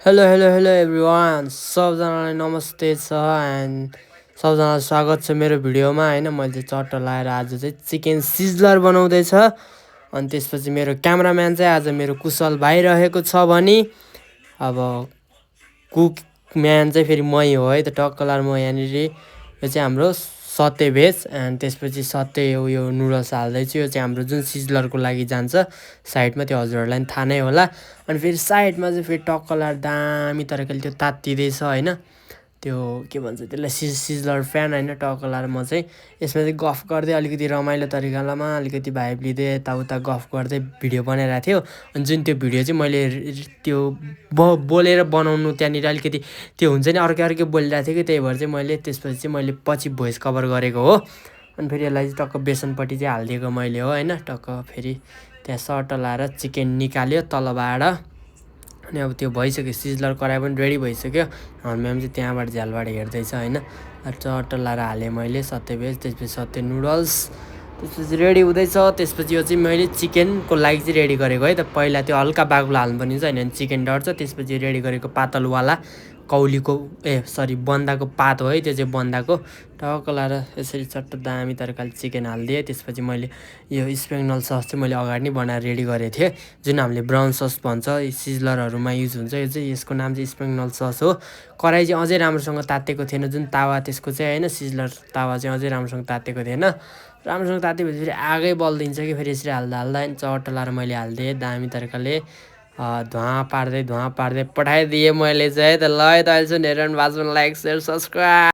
Hello everyone सबजनालाई नमस्ते छ and सबजनालाई स्वागत छ मेरो भिडियोमा हैन। मैले चट्ट लाएर आज चाहिँ चिकन सिजलर बनाउँदैछ। अनि त्यसपछि मेरो क्यामेराम्यान चाहिँ आज मेरो कुशल भाइ रहेको छ भने अब कुक म्यान चाहिँ फेरि मै हो है। त टक्कलार म यहाँनिर यो चाहिँ हाम्रो सते भेज एन्ड त्यसपछि सते उयो नुडल्स हाल्दैछु। यो चाहिँ हाम्रो जुन सिजलरको लागि जान्छ साइडमा, त्यो हजुरहरूलाई पनि थाहा नै होला। अनि फेरि साइडमा चाहिँ फेरि टक्कलार दामी तरिकाले त्यो तात्तिँदैछ हैन। त्यो के भन्छ त्यसलाई सिजलर फ्यान हैन। टक्कलार म चाहिँ यसमा चाहिँ गफ गर्दै अलिकति रमाइलो तरिकामा अलिकति भाइब लिँदै यताउता गफ गर्दै भिडियो बनाइरहेको थियो। अनि जुन त्यो भिडियो चाहिँ मैले त्यो बोलेर बनाउनु त्यहाँनिर अलिकति त्यो हुन्छ नि, अर्कै बोलिरहेको थियो कि, त्यही भएर चाहिँ मैले त्यसपछि चाहिँ मैले पछि भोइस कभर गरेको हो। अनि फेरि यसलाई चाहिँ टक्क बेसनपट्टि चाहिँ हालिदिएको मैले हो हैन। टक्क फेरि त्यहाँ सट्ट लाएर चिकन निकाल्यो तलबाट। अनि अब त्यो भइसक्यो, सिजलर कराई पनि रेडी भइसक्यो। म्याम चाहिँ त्यहाँबाट झ्यालबाट हेर्दैछ हैन। चट्ट लाएर हालेँ मैले सते भेज, त्यसपछि सते नुडल्स, त्यसपछि रेडी हुँदैछ। त्यसपछि यो चाहिँ मैले चिकनको लागि चाहिँ रेडी गरेको है। त पहिला त्यो हल्का बाक्लो हाल्नुपर्ने हुन्छ हैन, चिकन डढ्छ। त्यसपछि रेडी गरेको पातलवाला कौलीको बन्दाको पात हो है। त्यो चाहिँ बन्दाको टक्क लाएर यसरी चट्ट दामी तरिकाले चिकन हालिदिएँ। त्यसपछि मैले यो स्पेगनल सस चाहिँ मैले अगाडि नै बनाएर रेडी गरेको थिएँ, जुन हामीले ब्राउन सस भन्छ, सिजलरहरूमा युज हुन्छ। यो चाहिँ यसको नाम चाहिँ स्पेगनल सस हो। कराई चाहिँ अझै राम्रोसँग तातेको थिएन, जुन तावा त्यसको चाहिँ हैन, सिजलर तावा चाहिँ अझै राम्रोसँग तातेको थिएन। राम्रोसँग तातेपछि फेरि आगै बल्दिन्छ कि, फेरि यसरी हाल्दा चट्ट लाएर मैले हालिदिएँ दामी तरिकाले धुवा पार्दै पठाइदिएँ मैले चाहिँ। त ल त अहिलेसम्म हेरेर बाजु लाइक सेयर सब्सक्राइब।